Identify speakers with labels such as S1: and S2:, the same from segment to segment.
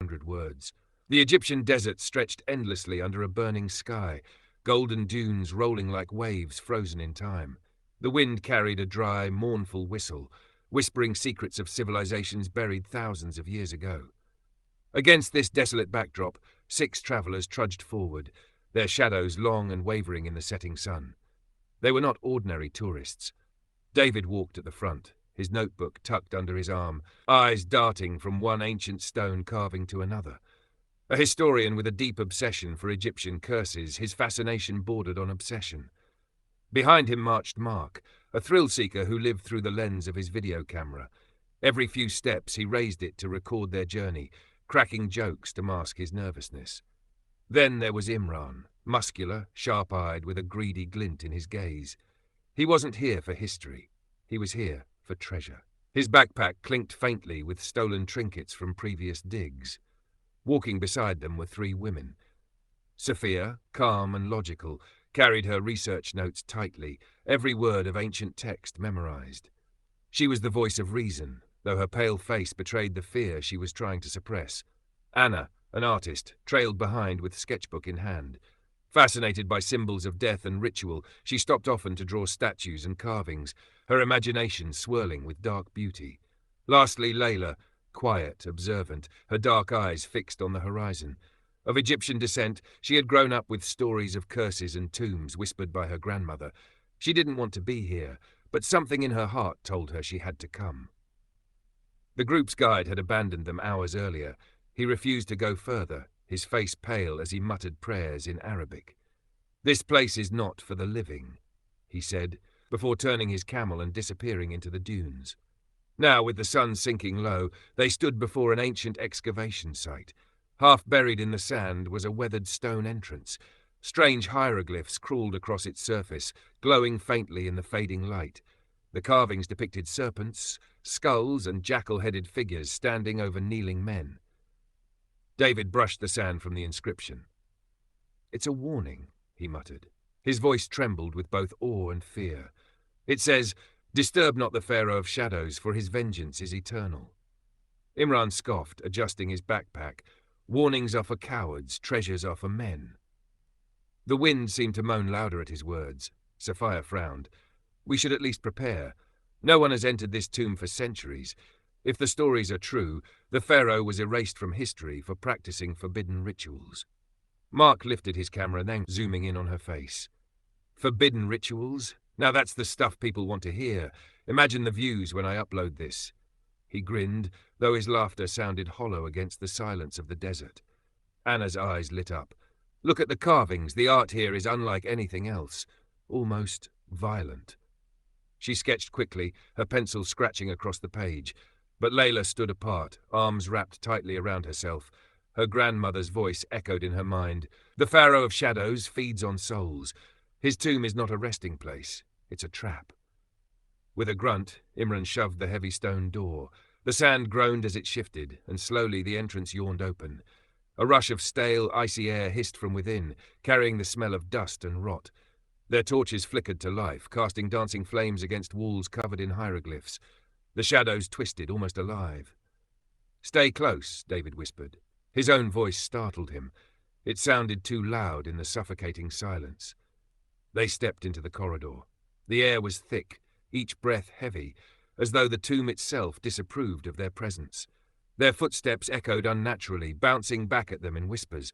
S1: 100 words. The Egyptian desert stretched endlessly under a burning sky, golden dunes rolling like waves frozen in time. The wind carried a dry, mournful whistle, whispering secrets of civilizations buried thousands of years ago. Against this desolate backdrop, 6 travelers trudged forward, their shadows long and wavering in the setting sun. They were not ordinary tourists. David walked at the front, his notebook tucked under his arm, eyes darting from one ancient stone carving to another. A historian with a deep obsession for Egyptian curses, his fascination bordered on obsession. Behind him marched Mark, a thrill-seeker who lived through the lens of his video camera. Every few steps he raised it to record their journey, cracking jokes to mask his nervousness. Then there was Imran, muscular, sharp-eyed, with a greedy glint in his gaze. He wasn't here for history. He was here for treasure. His backpack clinked faintly with stolen trinkets from previous digs. Walking beside them were 3 women. Sophia, calm and logical, carried her research notes tightly, every word of ancient text memorized. She was the voice of reason, though her pale face betrayed the fear she was trying to suppress. Anna, an artist, trailed behind with sketchbook in hand. Fascinated by symbols of death and ritual, she stopped often to draw statues and carvings, her imagination swirling with dark beauty. Lastly, Layla, quiet, observant, her dark eyes fixed on the horizon. Of Egyptian descent, she had grown up with stories of curses and tombs whispered by her grandmother. She didn't want to be here, but something in her heart told her she had to come. The group's guide had abandoned them hours earlier. He refused to go further, his face pale as he muttered prayers in Arabic. "This place is not for the living," he said, before turning his camel and disappearing into the dunes. Now, with the sun sinking low, they stood before an ancient excavation site. Half buried in the sand was a weathered stone entrance. Strange hieroglyphs crawled across its surface, glowing faintly in the fading light. The carvings depicted serpents, skulls, and jackal-headed figures standing over kneeling men. David brushed the sand from the inscription. "It's a warning," he muttered. His voice trembled with both awe and fear. "It says, 'Disturb not the Pharaoh of shadows, for his vengeance is eternal.'" Imran scoffed, adjusting his backpack. "Warnings are for cowards, treasures are for men." The wind seemed to moan louder at his words. Sophia frowned. "We should at least prepare. No one has entered this tomb for centuries. If the stories are true, the Pharaoh was erased from history for practicing forbidden rituals." Mark lifted his camera, then zooming in on her face. "Forbidden rituals? Now that's the stuff people want to hear. Imagine the views when I upload this." He grinned, though his laughter sounded hollow against the silence of the desert. Anna's eyes lit up. "Look at the carvings. The art here is unlike anything else. Almost violent." She sketched quickly, her pencil scratching across the page. But Layla stood apart, arms wrapped tightly around herself. Her grandmother's voice echoed in her mind. "The Pharaoh of shadows feeds on souls. His tomb is not a resting place. It's a trap." With a grunt, Imran shoved the heavy stone door. The sand groaned as it shifted, and slowly the entrance yawned open. A rush of stale, icy air hissed from within, carrying the smell of dust and rot. Their torches flickered to life, casting dancing flames against walls covered in hieroglyphs. The shadows twisted, almost alive. "Stay close," David whispered. His own voice startled him. It sounded too loud in the suffocating silence. They stepped into the corridor. The air was thick, each breath heavy, as though the tomb itself disapproved of their presence. Their footsteps echoed unnaturally, bouncing back at them in whispers.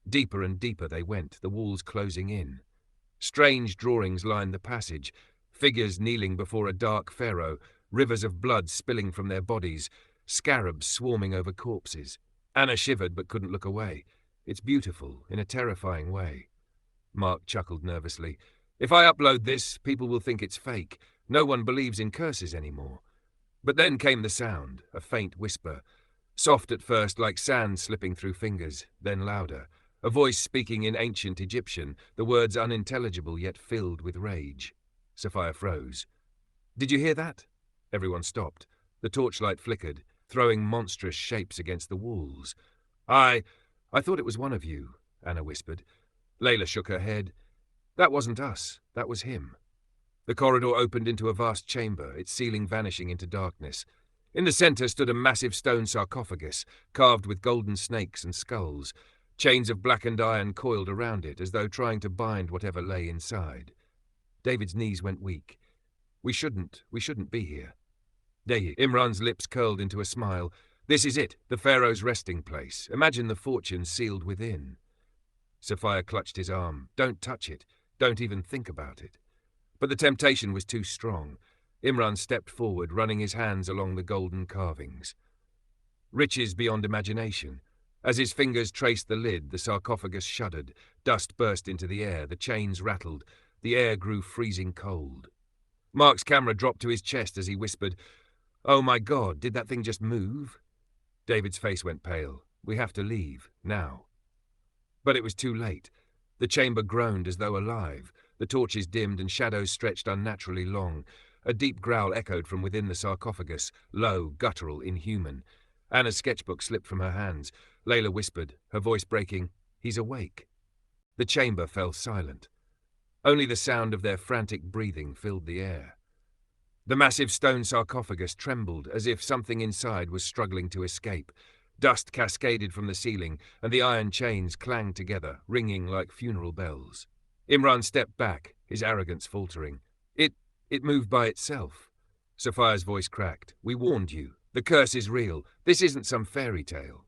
S1: Deeper and deeper they went, the walls closing in. Strange drawings lined the passage, figures kneeling before a dark pharaoh, rivers of blood spilling from their bodies, scarabs swarming over corpses. Anna shivered but couldn't look away. "It's beautiful, in a terrifying way." Mark chuckled nervously. "If I upload this, people will think it's fake. No one believes in curses anymore." But then came the sound, a faint whisper. Soft at first, like sand slipping through fingers, then louder. A voice speaking in ancient Egyptian, the words unintelligible yet filled with rage. Sophia froze. "Did you hear that?" Everyone stopped. The torchlight flickered, throwing monstrous shapes against the walls. I thought it was one of you," Anna whispered. Layla shook her head. "That wasn't us. That was him." The corridor opened into a vast chamber, its ceiling vanishing into darkness. In the centre stood a massive stone sarcophagus, carved with golden snakes and skulls. Chains of blackened iron coiled around it, as though trying to bind whatever lay inside. David's knees went weak. We shouldn't be here. Imran's lips curled into a smile. This is it, the Pharaoh's resting place. Imagine the fortune sealed within. Sophia clutched his arm. Don't touch it. Don't even think about it. But the temptation was too strong. Imran stepped forward, running his hands along the golden carvings. Riches beyond imagination. As his fingers traced the lid, the sarcophagus shuddered. Dust burst into the air. The chains rattled. The air grew freezing cold. Mark's camera dropped to his chest as he whispered, "Oh my God, did that thing just move?" David's face went pale. We have to leave, now. But it was too late. The chamber groaned as though alive. The torches dimmed and shadows stretched unnaturally long. A deep growl echoed from within the sarcophagus, low, guttural, inhuman. Anna's sketchbook slipped from her hands. Layla whispered, her voice breaking, "He's awake." The chamber fell silent. Only the sound of their frantic breathing filled the air. The massive stone sarcophagus trembled as if something inside was struggling to escape. Dust cascaded from the ceiling, and the iron chains clanged together, ringing like funeral bells. Imran stepped back, his arrogance faltering. It moved by itself. Sophia's voice cracked. "We warned you. The curse is real. This isn't some fairy tale."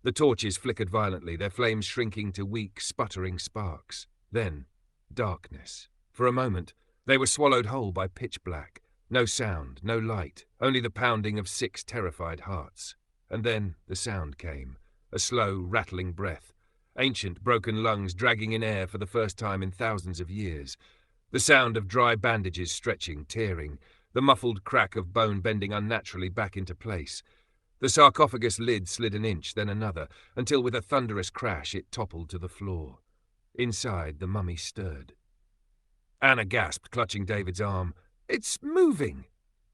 S1: The torches flickered violently, their flames shrinking to weak, sputtering sparks. Then, darkness. For a moment, they were swallowed whole by pitch black. No sound, no light, only the pounding of 6 terrified hearts. And then the sound came, a slow, rattling breath. Ancient, broken lungs dragging in air for the first time in thousands of years. The sound of dry bandages stretching, tearing, the muffled crack of bone bending unnaturally back into place. The sarcophagus lid slid an inch, then another, until with a thunderous crash it toppled to the floor. Inside, the mummy stirred. Anna gasped, clutching David's arm. "It's moving!"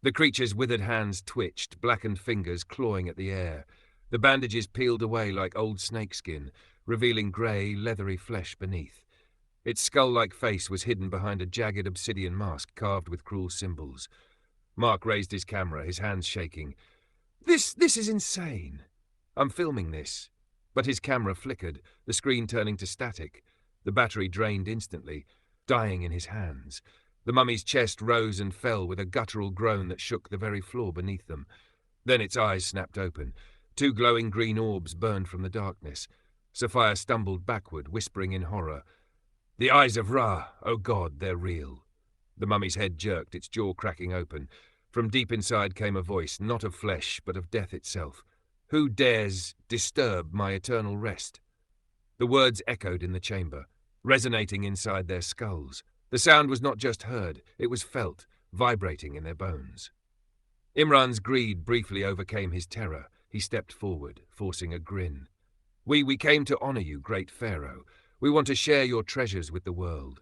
S1: The creature's withered hands twitched, blackened fingers clawing at the air. The bandages peeled away like old snakeskin, revealing grey, leathery flesh beneath. Its skull-like face was hidden behind a jagged obsidian mask carved with cruel symbols. Mark raised his camera, his hands shaking. This is insane. I'm filming this." But his camera flickered, the screen turning to static. The battery drained instantly, dying in his hands. The mummy's chest rose and fell with a guttural groan that shook the very floor beneath them. Then its eyes snapped open. 2 glowing green orbs burned from the darkness. Sophia stumbled backward, whispering in horror, "The eyes of Ra! Oh God, they're real." The mummy's head jerked, its jaw cracking open. From deep inside came a voice, not of flesh, but of death itself. "Who dares disturb my eternal rest?" The words echoed in the chamber, resonating inside their skulls. The sound was not just heard, it was felt, vibrating in their bones. Imran's greed briefly overcame his terror. He stepped forward, forcing a grin. We came to honor you, great Pharaoh. We want to share your treasures with the world."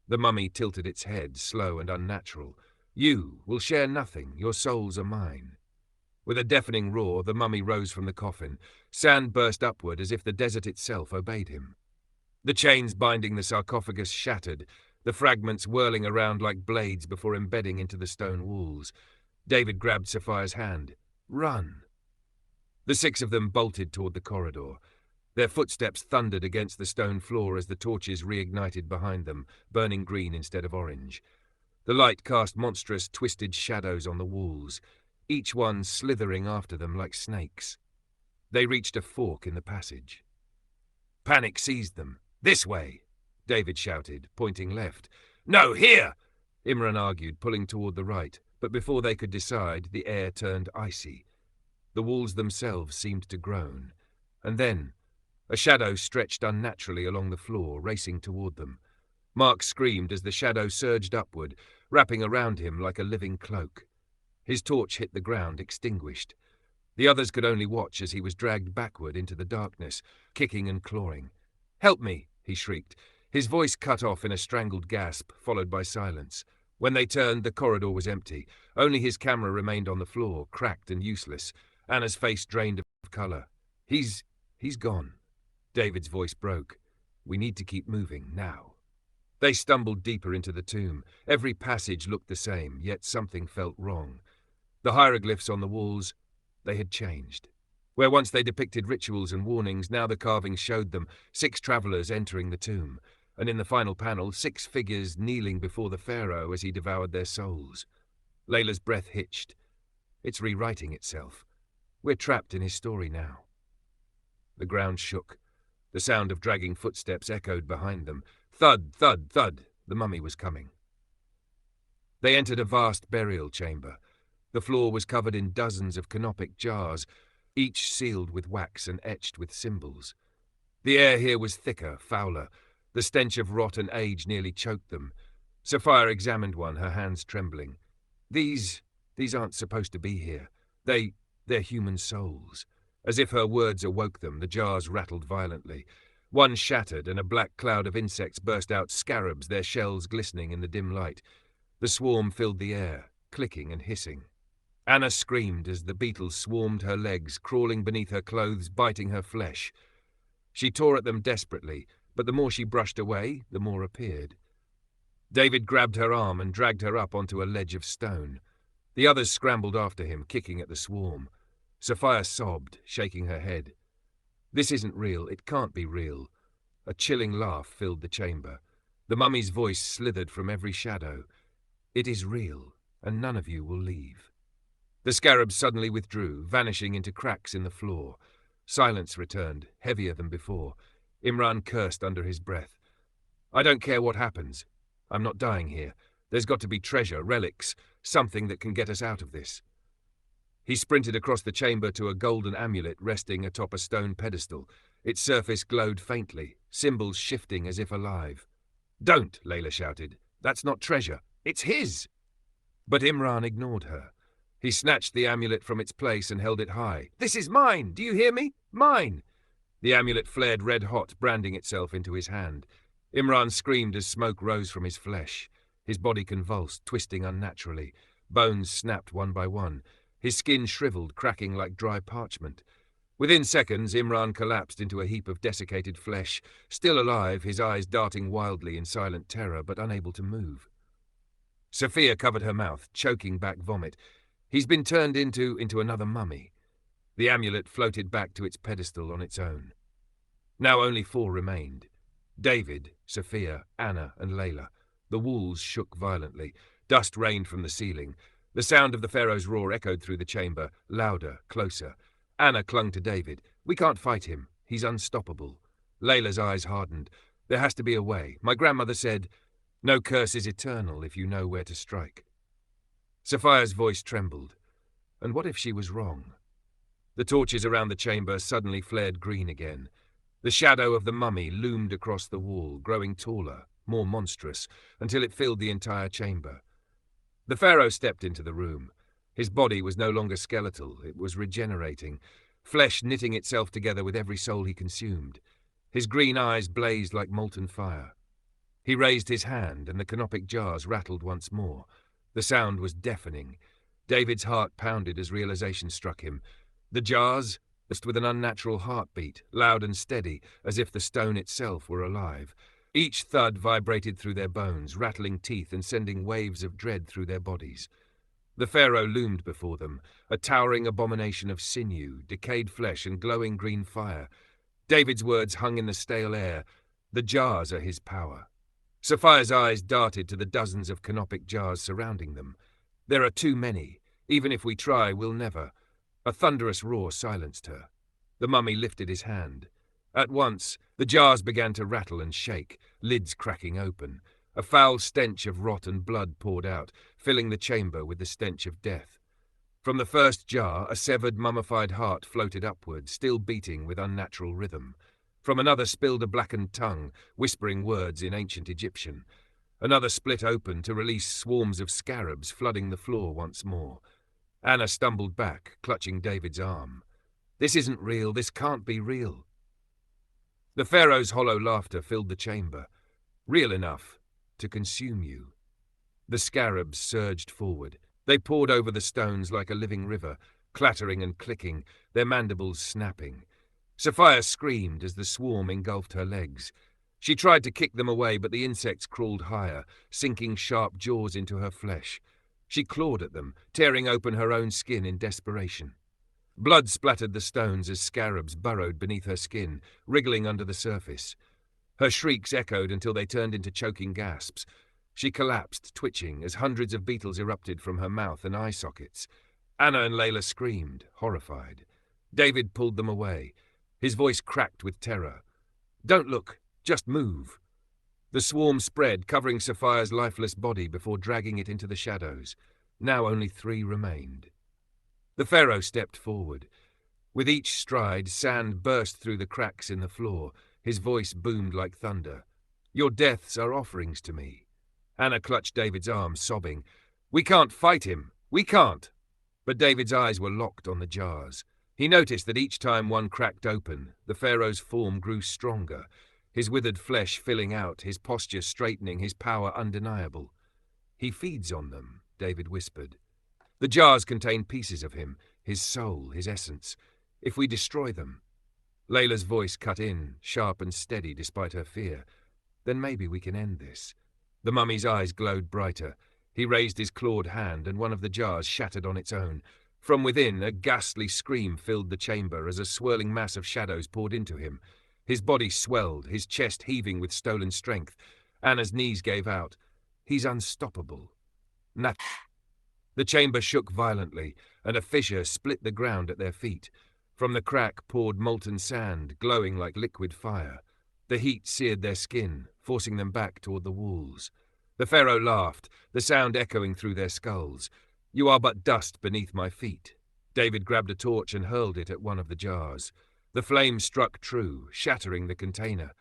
S1: The mummy tilted its head, slow and unnatural. "You will share nothing. Your souls are mine." With a deafening roar, the mummy rose from the coffin. Sand burst upward as if the desert itself obeyed him. The chains binding the sarcophagus shattered, the fragments whirling around like blades before embedding into the stone walls. David grabbed Sophia's hand. "Run." The 6 of them bolted toward the corridor. Their footsteps thundered against the stone floor as the torches reignited behind them, burning green instead of orange. The light cast monstrous, twisted shadows on the walls, each one slithering after them like snakes. They reached a fork in the passage. Panic seized them. "This way!" David shouted, pointing left. "No, here!" Imran argued, pulling toward the right, but before they could decide, the air turned icy. The walls themselves seemed to groan. And then a shadow stretched unnaturally along the floor, racing toward them. Mark screamed as the shadow surged upward, wrapping around him like a living cloak. His torch hit the ground, extinguished. The others could only watch as he was dragged backward into the darkness, kicking and clawing. "Help me!" he shrieked, his voice cut off in a strangled gasp, followed by silence. When they turned, the corridor was empty. Only his camera remained on the floor, cracked and useless. Anna's face drained of color. He's gone." David's voice broke. "We need to keep moving, now." They stumbled deeper into the tomb. Every passage looked the same, yet something felt wrong. The hieroglyphs on the walls, they had changed. Where once they depicted rituals and warnings, now the carvings showed them 6 travelers entering the tomb, and in the final panel, 6 figures kneeling before the Pharaoh as he devoured their souls. Layla's breath hitched. It's rewriting itself. We're trapped in his story now. The ground shook. The sound of dragging footsteps echoed behind them. Thud, thud, thud. The mummy was coming. They entered a vast burial chamber. The floor was covered in dozens of canopic jars, each sealed with wax and etched with symbols. The air here was thicker, fouler. The stench of rot and age nearly choked them. Sophia examined one, her hands trembling. These aren't supposed to be here. They're human souls. As if her words awoke them, the jars rattled violently. One shattered, and a black cloud of insects burst out, scarabs, their shells glistening in the dim light. The swarm filled the air, clicking and hissing. Anna screamed as the beetles swarmed her legs, crawling beneath her clothes, biting her flesh. She tore at them desperately, but the more she brushed away, the more appeared. David grabbed her arm and dragged her up onto a ledge of stone. The others scrambled after him, kicking at the swarm. Sophia sobbed, shaking her head. This isn't real. It can't be real. A chilling laugh filled the chamber. The mummy's voice slithered from every shadow. It is real, and none of you will leave. The scarabs suddenly withdrew, vanishing into cracks in the floor. Silence returned, heavier than before. Imran cursed under his breath. I don't care what happens. I'm not dying here. There's got to be treasure, relics, something that can get us out of this. He sprinted across the chamber to a golden amulet resting atop a stone pedestal. Its surface glowed faintly, symbols shifting as if alive. Don't, Layla shouted. That's not treasure. It's his. But Imran ignored her. He snatched the amulet from its place and held it high. This is mine! Do you hear me? Mine! The amulet flared red-hot, branding itself into his hand. Imran screamed as smoke rose from his flesh. His body convulsed, twisting unnaturally. Bones snapped one by one. His skin shriveled, cracking like dry parchment. Within seconds, Imran collapsed into a heap of desiccated flesh, still alive, his eyes darting wildly in silent terror, but unable to move. Sophia covered her mouth, choking back vomit. He's been turned into another mummy. The amulet floated back to its pedestal on its own. Now only 4 remained. David, Sophia, Anna, and Layla. The walls shook violently. Dust rained from the ceiling. The sound of the Pharaoh's roar echoed through the chamber, louder, closer. Anna clung to David. We can't fight him. He's unstoppable. Layla's eyes hardened. There has to be a way. My grandmother said, no curse is eternal if you know where to strike. Sophia's voice trembled. And what if she was wrong? The torches around the chamber suddenly flared green again. The shadow of the mummy loomed across the wall, growing taller, more monstrous, until it filled the entire chamber. The Pharaoh stepped into the room. His body was no longer skeletal, it was regenerating, flesh knitting itself together with every soul he consumed. His green eyes blazed like molten fire. He raised his hand, and the canopic jars rattled once more. The sound was deafening. David's heart pounded as realization struck him. The jars, just with an unnatural heartbeat, loud and steady, as if the stone itself were alive. Each thud vibrated through their bones, rattling teeth and sending waves of dread through their bodies. The Pharaoh loomed before them, a towering abomination of sinew, decayed flesh, and glowing green fire. David's words hung in the stale air. The jars are his power. Sophia's eyes darted to the dozens of canopic jars surrounding them. There are too many. Even if we try, we'll never. A thunderous roar silenced her. The mummy lifted his hand. At once, the jars began to rattle and shake, lids cracking open. A foul stench of rot and blood poured out, filling the chamber with the stench of death. From the first jar, a severed, mummified heart floated upward, still beating with unnatural rhythm. From another spilled a blackened tongue, whispering words in ancient Egyptian. Another split open to release swarms of scarabs, flooding the floor once more. Anna stumbled back, clutching David's arm. This isn't real. This can't be real. The Pharaoh's hollow laughter filled the chamber. Real enough to consume you. The scarabs surged forward. They poured over the stones like a living river, clattering and clicking, their mandibles snapping. Sophia screamed as the swarm engulfed her legs. She tried to kick them away, but the insects crawled higher, sinking sharp jaws into her flesh. She clawed at them, tearing open her own skin in desperation. Blood splattered the stones as scarabs burrowed beneath her skin, wriggling under the surface. Her shrieks echoed until they turned into choking gasps. She collapsed, twitching, as hundreds of beetles erupted from her mouth and eye sockets. Anna and Layla screamed, horrified. David pulled them away. His voice cracked with terror. "Don't look, just move." The swarm spread, covering Sapphire's lifeless body before dragging it into the shadows. Now only 3 remained. The Pharaoh stepped forward. With each stride, sand burst through the cracks in the floor. His voice boomed like thunder. "Your deaths are offerings to me." Anna clutched David's arm, sobbing. "We can't fight him. We can't." But David's eyes were locked on the jars. He noticed that each time one cracked open, the Pharaoh's form grew stronger, his withered flesh filling out, his posture straightening, his power undeniable. "He feeds on them," David whispered. "The jars contain pieces of him, his soul, his essence. If we destroy them—" Layla's voice cut in, sharp and steady despite her fear. "Then maybe we can end this." The mummy's eyes glowed brighter. He raised his clawed hand, and one of the jars shattered on its own. From within, a ghastly scream filled the chamber as a swirling mass of shadows poured into him. His body swelled, his chest heaving with stolen strength. Anna's knees gave out. "He's unstoppable." The chamber shook violently, and a fissure split the ground at their feet. From the crack poured molten sand, glowing like liquid fire. The heat seared their skin, forcing them back toward the walls. The Pharaoh laughed, the sound echoing through their skulls. "You are but dust beneath my feet." David grabbed a torch and hurled it at one of the jars. The flame struck true, shattering the container.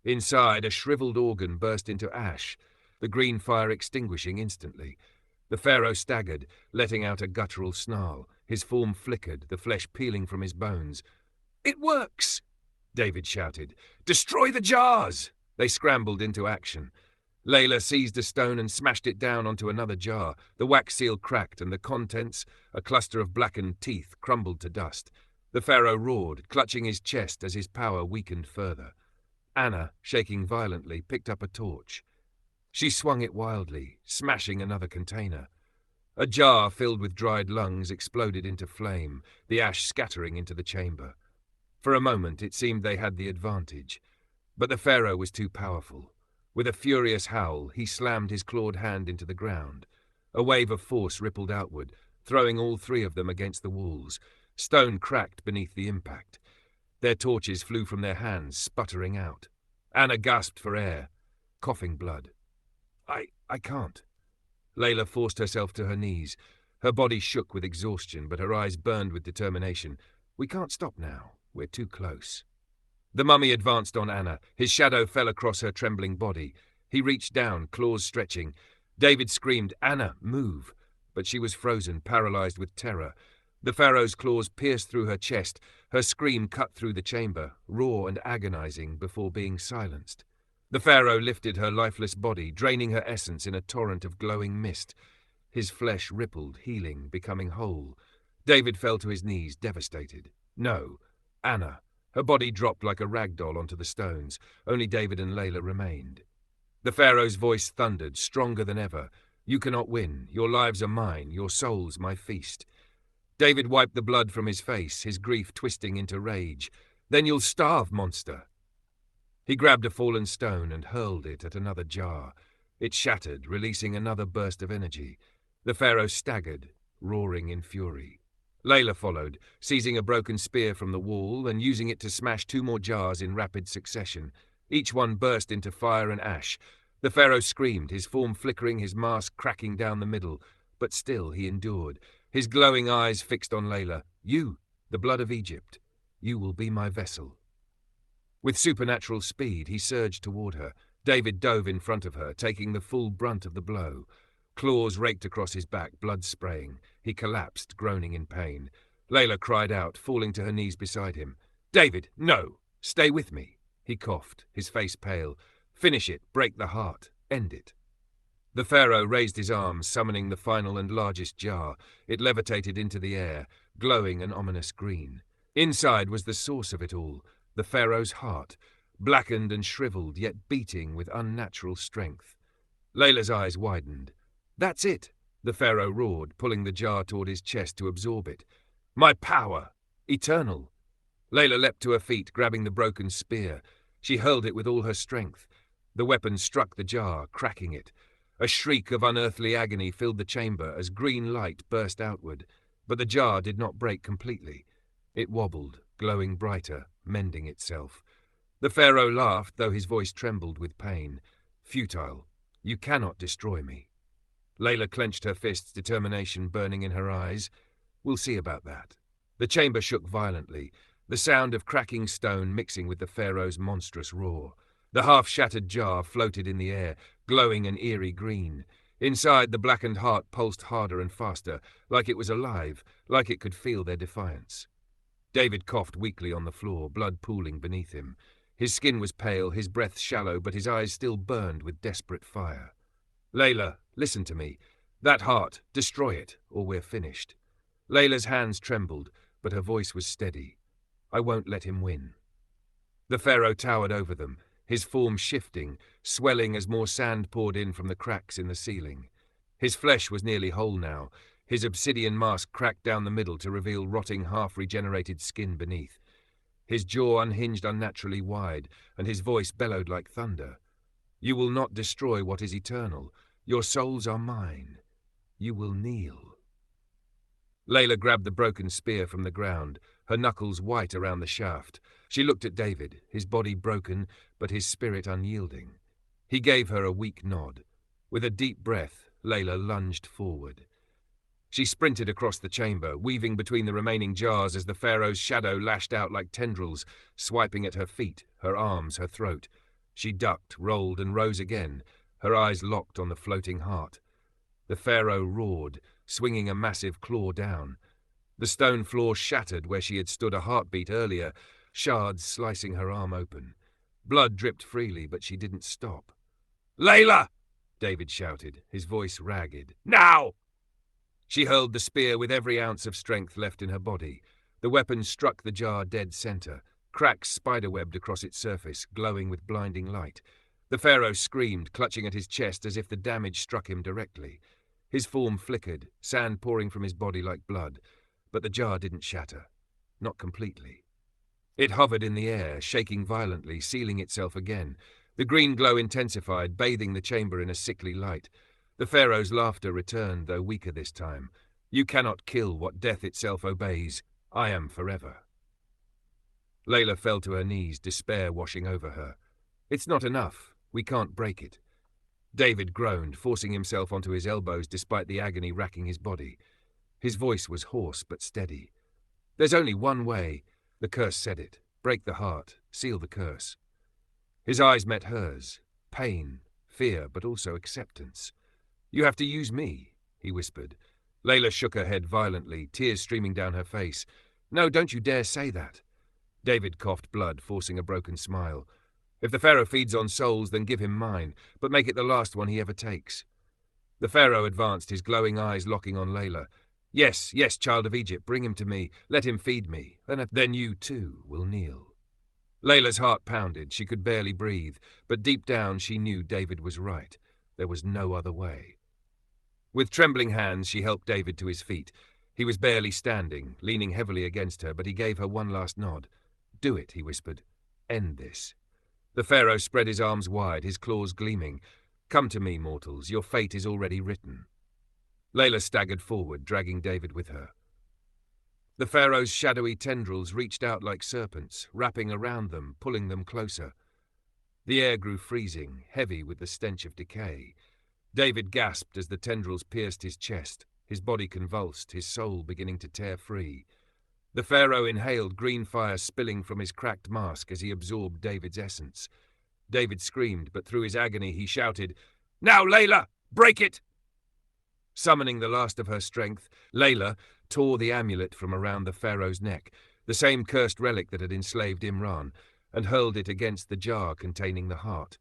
S1: Inside, a shriveled organ burst into ash, the green fire extinguishing instantly. The Pharaoh staggered, letting out a guttural snarl. His form flickered, the flesh peeling from his bones. "It works!" David shouted. "Destroy the jars!" They scrambled into action. Layla seized a stone and smashed it down onto another jar. The wax seal cracked, and the contents, a cluster of blackened teeth, crumbled to dust. The Pharaoh roared, clutching his chest as his power weakened further. Anna, shaking violently, picked up a torch. She swung it wildly, smashing another container. A jar filled with dried lungs exploded into flame, the ash scattering into the chamber. For a moment it seemed they had the advantage, but the Pharaoh was too powerful. With a furious howl, he slammed his clawed hand into the ground. A wave of force rippled outward, throwing all 3 of them against the walls. Stone cracked beneath the impact. Their torches flew from their hands, sputtering out. Anna gasped for air, coughing blood. I can't." Layla forced herself to her knees. Her body shook with exhaustion, but her eyes burned with determination. "We can't stop now. We're too close." The mummy advanced on Anna. His shadow fell across her trembling body. He reached down, claws stretching. David screamed, "Anna, move!" But she was frozen, paralyzed with terror. The Pharaoh's claws pierced through her chest. Her scream cut through the chamber, raw and agonizing, before being silenced. The Pharaoh lifted her lifeless body, draining her essence in a torrent of glowing mist. His flesh rippled, healing, becoming whole. David fell to his knees, devastated. No, Anna. Her body dropped like a rag doll onto the stones. Only David and Layla remained. The Pharaoh's voice thundered, stronger than ever. "You cannot win. Your lives are mine. Your souls my feast." David wiped the blood from his face, his grief twisting into rage. "Then you'll starve, monster." He grabbed a fallen stone and hurled it at another jar. It shattered, releasing another burst of energy. The Pharaoh staggered, roaring in fury. Layla followed, seizing a broken spear from the wall and using it to smash 2 more jars in rapid succession. Each one burst into fire and ash. The Pharaoh screamed, his form flickering, his mask cracking down the middle. But still he endured, his glowing eyes fixed on Layla. "You, the blood of Egypt. You will be my vessel." With supernatural speed, he surged toward her. David dove in front of her, taking the full brunt of the blow. Claws raked across his back, blood spraying. He collapsed, groaning in pain. Layla cried out, falling to her knees beside him. "David, no! Stay with me!" He coughed, his face pale. "Finish it, break the heart, end it." The Pharaoh raised his arms, summoning the final and largest jar. It levitated into the air, glowing an ominous green. Inside was the source of it all, the Pharaoh's heart, blackened and shriveled, yet beating with unnatural strength. Layla's eyes widened. "That's it. The Pharaoh roared, pulling the jar toward his chest to absorb it. My power! Eternal! Layla leapt to her feet, grabbing the broken spear. She hurled it with all her strength. The weapon struck the jar, cracking it. A shriek of unearthly agony filled the chamber as green light burst outward, but the jar did not break completely. It wobbled, glowing brighter, mending itself. The Pharaoh laughed, though his voice trembled with pain. Futile. You cannot destroy me. Layla clenched her fists, determination burning in her eyes. We'll see about that. The chamber shook violently, the sound of cracking stone mixing with the Pharaoh's monstrous roar. The half-shattered jar floated in the air, glowing an eerie green. Inside, the blackened heart pulsed harder and faster, like it was alive, like it could feel their defiance. David coughed weakly on the floor, blood pooling beneath him. His skin was pale, his breath shallow, but his eyes still burned with desperate fire. Layla, listen to me. That heart, destroy it, or we're finished. Layla's hands trembled, but her voice was steady. I won't let him win. The Pharaoh towered over them, his form shifting, swelling as more sand poured in from the cracks in the ceiling. His flesh was nearly whole now, his obsidian mask cracked down the middle to reveal rotting, half-regenerated skin beneath. His jaw unhinged unnaturally wide, and his voice bellowed like thunder. You will not destroy what is eternal. Your souls are mine. You will kneel. Layla grabbed the broken spear from the ground, her knuckles white around the shaft. She looked at David, his body broken, but his spirit unyielding. He gave her a weak nod. With a deep breath, Layla lunged forward. She sprinted across the chamber, weaving between the remaining jars as the Pharaoh's shadow lashed out like tendrils, swiping at her feet, her arms, her throat. She ducked, rolled, and rose again, her eyes locked on the floating heart. The Pharaoh roared, swinging a massive claw down. The stone floor shattered where she had stood a heartbeat earlier, shards slicing her arm open. Blood dripped freely, but she didn't stop. Layla! David shouted, his voice ragged. Now! She hurled the spear with every ounce of strength left in her body. The weapon struck the jar dead center. Cracks spiderwebbed across its surface, glowing with blinding light. The Pharaoh screamed, clutching at his chest as if the damage struck him directly. His form flickered, sand pouring from his body like blood, but the jar didn't shatter. Not completely. It hovered in the air, shaking violently, sealing itself again. The green glow intensified, bathing the chamber in a sickly light. The Pharaoh's laughter returned, though weaker this time. You cannot kill what death itself obeys. I am forever. Layla fell to her knees, despair washing over her. It's not enough. We can't break it. David groaned, forcing himself onto his elbows despite the agony racking his body. His voice was hoarse but steady. There's only one way. The curse said it. Break the heart. Seal the curse. His eyes met hers. Pain, fear, but also acceptance. You have to use me, he whispered. Layla shook her head violently, tears streaming down her face. No, don't you dare say that. David coughed blood, forcing a broken smile. If the Pharaoh feeds on souls, then give him mine, but make it the last one he ever takes. The Pharaoh advanced, his glowing eyes locking on Layla. Yes, yes, child of Egypt, bring him to me. Let him feed me. Then you, too, will kneel. Layla's heart pounded. She could barely breathe, but deep down she knew David was right. There was no other way. With trembling hands, she helped David to his feet. He was barely standing, leaning heavily against her, but he gave her one last nod. Do it, he whispered. End this. The Pharaoh spread his arms wide, his claws gleaming. Come to me, mortals. Your fate is already written. Layla staggered forward, dragging David with her. The Pharaoh's shadowy tendrils reached out like serpents, wrapping around them, pulling them closer. The air grew freezing, heavy with the stench of decay. David gasped as the tendrils pierced his chest, his body convulsed, his soul beginning to tear free. The Pharaoh inhaled green fire spilling from his cracked mask as he absorbed David's essence. David screamed, but through his agony he shouted, Now, Layla! Break it! Summoning the last of her strength, Layla tore the amulet from around the Pharaoh's neck, the same cursed relic that had enslaved Imran, and hurled it against the jar containing the heart.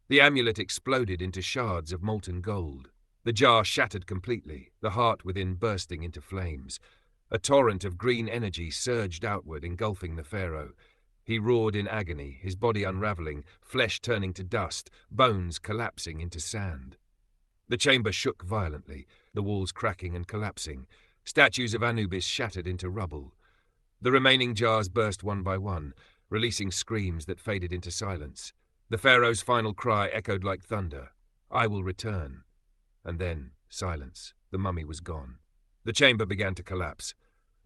S1: The amulet exploded into shards of molten gold. The jar shattered completely, the heart within bursting into flames. A torrent of green energy surged outward, engulfing the Pharaoh. He roared in agony, his body unraveling, flesh turning to dust, bones collapsing into sand. The chamber shook violently, the walls cracking and collapsing. Statues of Anubis shattered into rubble. The remaining jars burst one by one, releasing screams that faded into silence. The Pharaoh's final cry echoed like thunder. "I will return." And then, silence. The mummy was gone. The chamber began to collapse.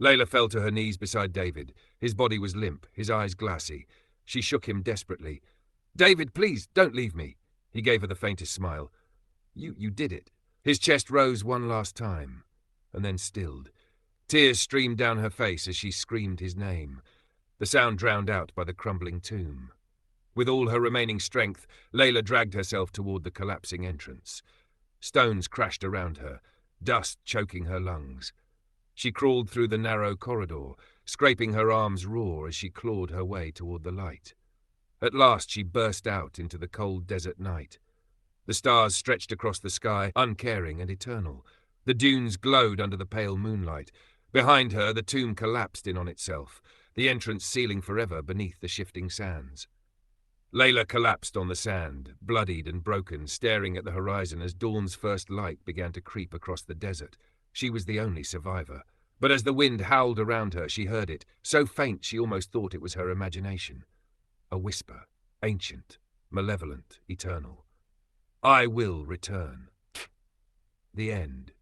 S1: Layla fell to her knees beside David. His body was limp, his eyes glassy. She shook him desperately. "David, please, don't leave me." He gave her the faintest smile. You did it." His chest rose one last time, and then stilled. Tears streamed down her face as she screamed his name, the sound drowned out by the crumbling tomb. With all her remaining strength, Layla dragged herself toward the collapsing entrance. Stones crashed around her, dust choking her lungs. She crawled through the narrow corridor, scraping her arms raw as she clawed her way toward the light. At last she burst out into the cold desert night. The stars stretched across the sky, uncaring and eternal. The dunes glowed under the pale moonlight. Behind her, the tomb collapsed in on itself, the entrance sealing forever beneath the shifting sands. Layla collapsed on the sand, bloodied and broken, staring at the horizon as dawn's first light began to creep across the desert. She was the only survivor. But as the wind howled around her, she heard it, so faint she almost thought it was her imagination. A whisper, ancient, malevolent, eternal. "I will return." The end.